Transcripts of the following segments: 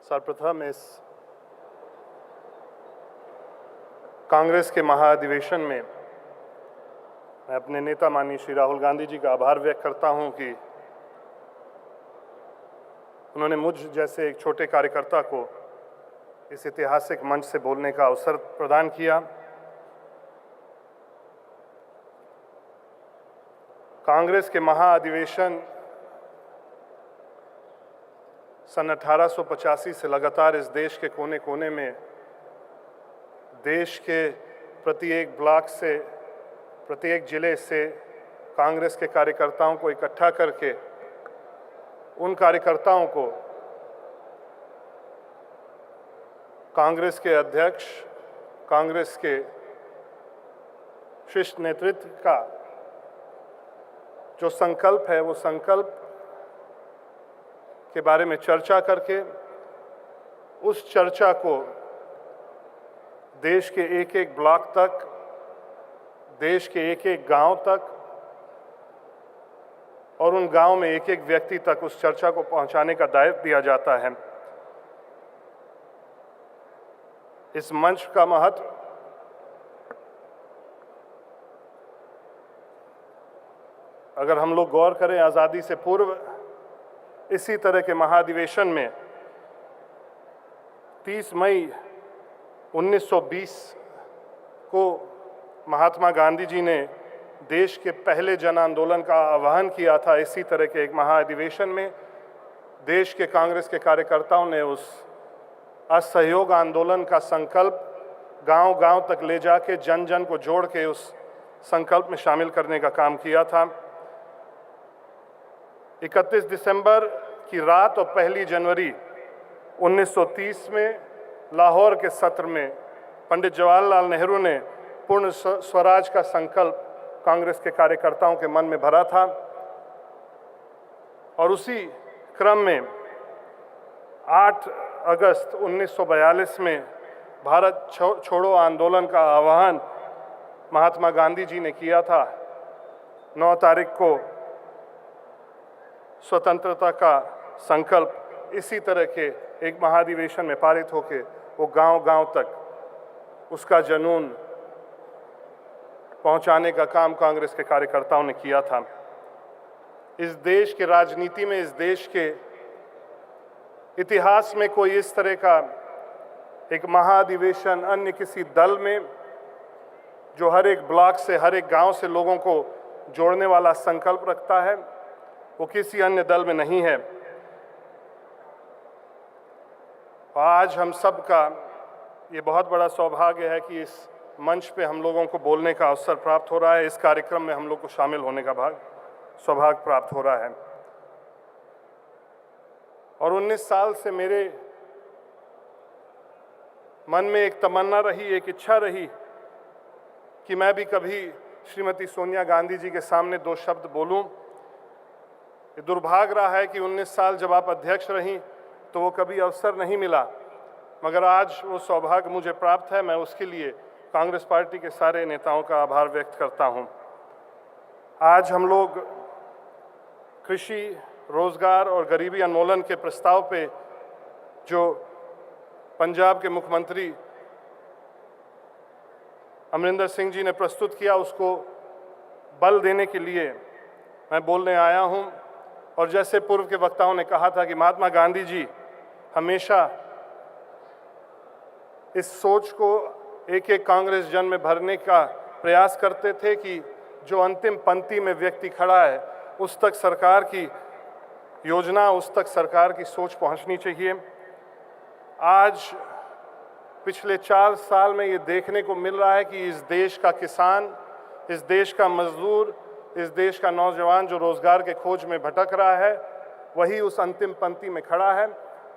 सर्वप्रथम इस कांग्रेस के महाअधिवेशन में मैं अपने नेता माननीय श्री राहुल गांधी जी का आभार व्यक्त करता हूं कि उन्होंने मुझ जैसे एक छोटे कार्यकर्ता को इस ऐतिहासिक मंच से बोलने का अवसर प्रदान किया। कांग्रेस के महाअधिवेशन सन 1885 से लगातार इस देश के कोने कोने में देश के प्रत्येक ब्लॉक से, प्रत्येक जिले से कांग्रेस के कार्यकर्ताओं को इकट्ठा करके उन कार्यकर्ताओं को कांग्रेस के अध्यक्ष, कांग्रेस के शीर्ष नेतृत्व का जो संकल्प है वो संकल्प के बारे में चर्चा करके उस चर्चा को देश के एक एक ब्लॉक तक, देश के एक एक गांव तक और उन गांव में एक एक व्यक्ति तक उस चर्चा को पहुंचाने का दायित्व दिया जाता है। इस मंच का महत्व अगर हम लोग गौर करें, आज़ादी से पूर्व इसी तरह के महाधिवेशन में 30 मई 1920 को महात्मा गांधी जी ने देश के पहले जन आंदोलन का आह्वान किया था। इसी तरह के एक महाअधिवेशन में देश के कांग्रेस के कार्यकर्ताओं ने उस असहयोग आंदोलन का संकल्प गांव-गांव तक ले जाके जन जन को जोड़ के उस संकल्प में शामिल करने का काम किया था। 31 दिसंबर की रात और 1 जनवरी 1930 में लाहौर के सत्र में पंडित जवाहरलाल नेहरू ने पूर्ण स्वराज का संकल्प कांग्रेस के कार्यकर्ताओं के मन में भरा था और उसी क्रम में 8 अगस्त 1942 में भारत छोड़ो आंदोलन का आह्वान महात्मा गांधी जी ने किया था। 9 तारीख को स्वतंत्रता का संकल्प इसी तरह के एक महाधिवेशन में पारित होकर वो गांव-गांव तक उसका जुनून पहुंचाने का काम कांग्रेस के कार्यकर्ताओं ने किया था। इस देश के राजनीति में, इस देश के इतिहास में कोई इस तरह का एक महाअधिवेशन अन्य किसी दल में जो हर एक ब्लॉक से, हर एक गांव से लोगों को जोड़ने वाला संकल्प रखता है, वो किसी अन्य दल में नहीं है। आज हम सब का ये बहुत बड़ा सौभाग्य है कि इस मंच पे हम लोगों को बोलने का अवसर प्राप्त हो रहा है। इस कार्यक्रम में हम लोग को शामिल होने का सौभाग्य प्राप्त हो रहा है। और 19 साल से मेरे मन में एक तमन्ना रही, एक इच्छा रही कि मैं भी कभी श्रीमती सोनिया गांधी जी के सामने 2 शब्द बोलूं। ये दुर्भाग्य रहा है कि 19 साल जब आप अध्यक्ष रहीं तो वो कभी अवसर नहीं मिला, मगर आज वो सौभाग्य मुझे प्राप्त है। मैं उसके लिए कांग्रेस पार्टी के सारे नेताओं का आभार व्यक्त करता हूं। आज हम लोग कृषि, रोजगार और गरीबी उन्मूलन के प्रस्ताव पे जो पंजाब के मुख्यमंत्री अमरिंदर सिंह जी ने प्रस्तुत किया, उसको बल देने के लिए मैं बोलने आया हूं। और जैसे पूर्व के वक्ताओं ने कहा था कि महात्मा गांधी जी हमेशा इस सोच को एक एक कांग्रेस जन में भरने का प्रयास करते थे कि जो अंतिम पंक्ति में व्यक्ति खड़ा है उस तक सरकार की योजना, उस तक सरकार की सोच पहुंचनी चाहिए। आज पिछले 4 साल में ये देखने को मिल रहा है कि इस देश का किसान, इस देश का मजदूर, इस देश का नौजवान जो रोजगार के खोज में भटक रहा है, वही उस अंतिम पंक्ति में खड़ा है।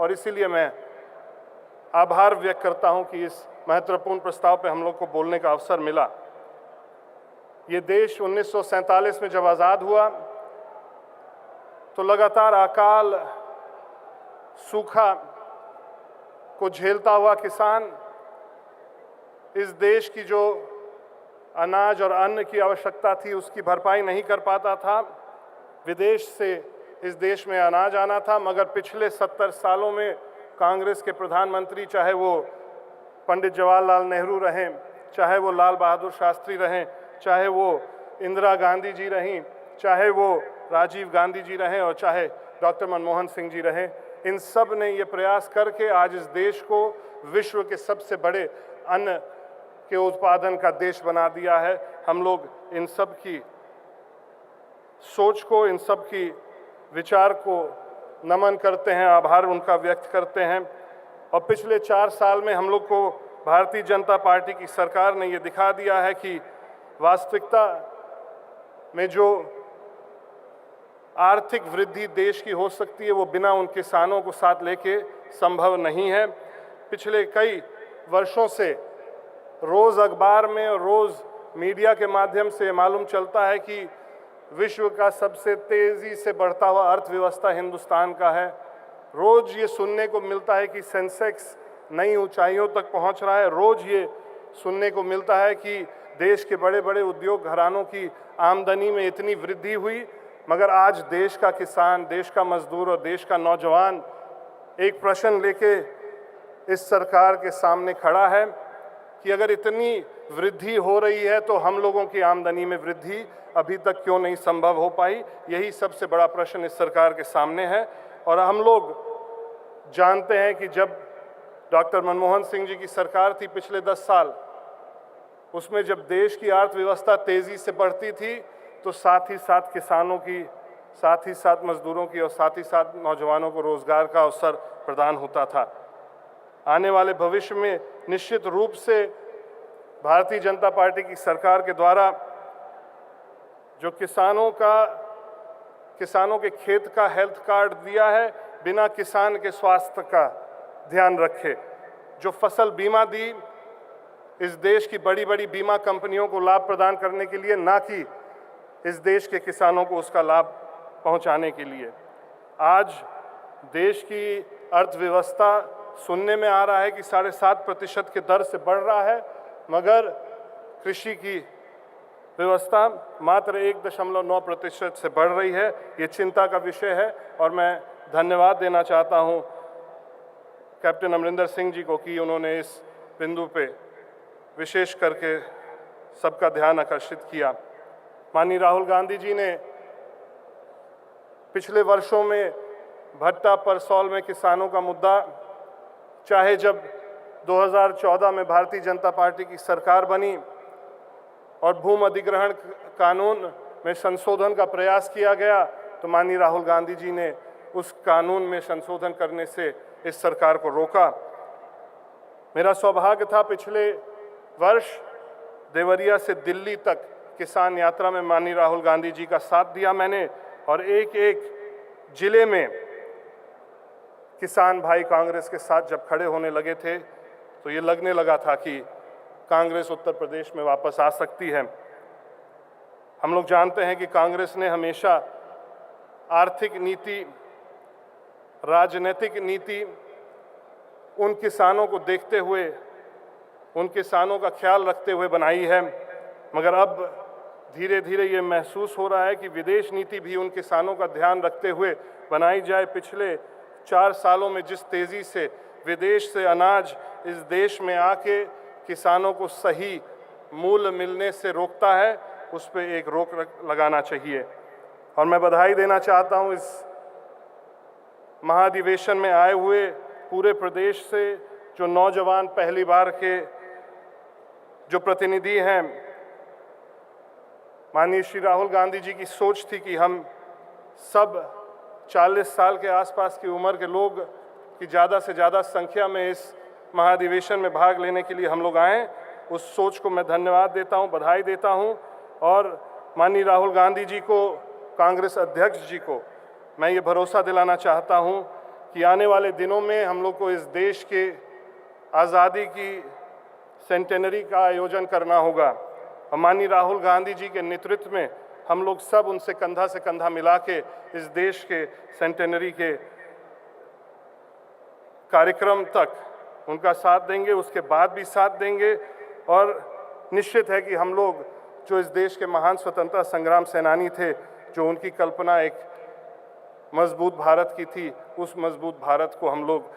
और इसीलिए मैं आभार व्यक्त करता हूं कि इस महत्वपूर्ण प्रस्ताव पे हम लोग को बोलने का अवसर मिला। ये देश 1947 में जब आज़ाद हुआ तो लगातार अकाल, सूखा को झेलता हुआ किसान इस देश की जो अनाज और अन्न की आवश्यकता थी उसकी भरपाई नहीं कर पाता था। विदेश से इस देश में अनाज आना था, मगर पिछले 70 सालों में कांग्रेस के प्रधानमंत्री, चाहे वो पंडित जवाहरलाल नेहरू रहें, चाहे वो लाल बहादुर शास्त्री रहें, चाहे वो इंदिरा गांधी जी रहीं, चाहे वो राजीव गांधी जी रहें और चाहे डॉक्टर मनमोहन सिंह जी रहें, इन सब ने ये प्रयास करके आज इस देश को विश्व के सबसे बड़े अन्न के उत्पादन का देश बना दिया है। हम लोग इन सब की सोच को, इन सब की विचार को नमन करते हैं, आभार उनका व्यक्त करते हैं। और पिछले 4 साल में हम लोग को भारतीय जनता पार्टी की सरकार ने ये दिखा दिया है कि वास्तविकता में जो आर्थिक वृद्धि देश की हो सकती है वो बिना उन किसानों को साथ लेके संभव नहीं है। पिछले कई वर्षों से रोज़ अखबार में और रोज़ मीडिया के माध्यम से मालूम चलता है कि विश्व का सबसे तेज़ी से बढ़ता हुआ अर्थव्यवस्था हिंदुस्तान का है। रोज़ ये सुनने को मिलता है कि सेंसेक्स नई ऊंचाइयों तक पहुंच रहा है। रोज़ ये सुनने को मिलता है कि देश के बड़े बड़े उद्योग घरानों की आमदनी में इतनी वृद्धि हुई, मगर आज देश का किसान, देश का मजदूर और देश का नौजवान एक प्रश्न लेके इस सरकार के सामने खड़ा है कि अगर इतनी वृद्धि हो रही है तो हम लोगों की आमदनी में वृद्धि अभी तक क्यों नहीं संभव हो पाई। यही सबसे बड़ा प्रश्न इस सरकार के सामने है। और हम लोग जानते हैं कि जब डॉक्टर मनमोहन सिंह जी की सरकार थी पिछले 10 साल, उसमें जब देश की अर्थव्यवस्था तेज़ी से बढ़ती थी तो साथ ही साथ किसानों की, साथ ही साथ मजदूरों की और साथ ही साथ नौजवानों को रोज़गार का अवसर प्रदान होता था। आने वाले भविष्य में निश्चित रूप से भारतीय जनता पार्टी की सरकार के द्वारा जो किसानों के खेत का हेल्थ कार्ड दिया है, बिना किसान के स्वास्थ्य का ध्यान रखे, जो फसल बीमा दी इस देश की बड़ी बड़ी बीमा कंपनियों को लाभ प्रदान करने के लिए, ना कि इस देश के किसानों को उसका लाभ पहुंचाने के लिए। आज देश की अर्थव्यवस्था सुनने में आ रहा है कि 7.5% के दर से बढ़ रहा है, मगर कृषि की व्यवस्था मात्र 1.9% से बढ़ रही है। ये चिंता का विषय है और मैं धन्यवाद देना चाहता हूँ कैप्टन अमरिंदर सिंह जी को कि उन्होंने इस बिंदु पे विशेष करके सबका ध्यान आकर्षित किया। माननीय राहुल गांधी जी ने पिछले वर्षों में भट्टा परसौल में किसानों का मुद्दा, चाहे जब 2014 में भारतीय जनता पार्टी की सरकार बनी और भूमि अधिग्रहण कानून में संशोधन का प्रयास किया गया, तो माननीय राहुल गांधी जी ने उस कानून में संशोधन करने से इस सरकार को रोका। मेरा सौभाग्य था पिछले वर्ष देवरिया से दिल्ली तक किसान यात्रा में माननीय राहुल गांधी जी का साथ दिया मैंने, और एक एक जिले में किसान भाई कांग्रेस के साथ जब खड़े होने लगे थे तो ये लगने लगा था कि कांग्रेस उत्तर प्रदेश में वापस आ सकती है। हम लोग जानते हैं कि कांग्रेस ने हमेशा आर्थिक नीति, राजनीतिक नीति उन किसानों को देखते हुए, उन किसानों का ख्याल रखते हुए बनाई है, मगर अब धीरे धीरे ये महसूस हो रहा है कि विदेश नीति भी उन किसानों का ध्यान रखते हुए बनाई जाए। पिछले 4 सालों में जिस तेज़ी से विदेश से अनाज इस देश में आके किसानों को सही मूल्य मिलने से रोकता है, उस पर एक रोक लगाना चाहिए। और मैं बधाई देना चाहता हूँ इस महाधिवेशन में आए हुए पूरे प्रदेश से जो नौजवान पहली बार के जो प्रतिनिधि हैं। माननीय श्री राहुल गांधी जी की सोच थी कि हम सब 40 साल के आसपास की उम्र के लोग की ज़्यादा से ज़्यादा संख्या में इस महाधिवेशन में भाग लेने के लिए हम लोग आएँ। उस सोच को मैं धन्यवाद देता हूँ, बधाई देता हूँ। और माननीय राहुल गांधी जी को, कांग्रेस अध्यक्ष जी को मैं ये भरोसा दिलाना चाहता हूँ कि आने वाले दिनों में हम लोग को इस देश के आज़ादी की सेंटेनरी का आयोजन करना होगा। और माननीय राहुल गांधी जी के नेतृत्व में हम लोग सब उनसे कंधा से कंधा मिला के इस देश के सेंटेनरी के कार्यक्रम तक उनका साथ देंगे, उसके बाद भी साथ देंगे। और निश्चित है कि हम लोग जो इस देश के महान स्वतंत्रता संग्राम सेनानी थे, जो उनकी कल्पना एक मजबूत भारत की थी, उस मजबूत भारत को हम लोग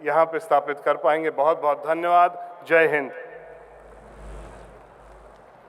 यहाँ पे स्थापित कर पाएंगे। बहुत बहुत धन्यवाद। जय हिंद।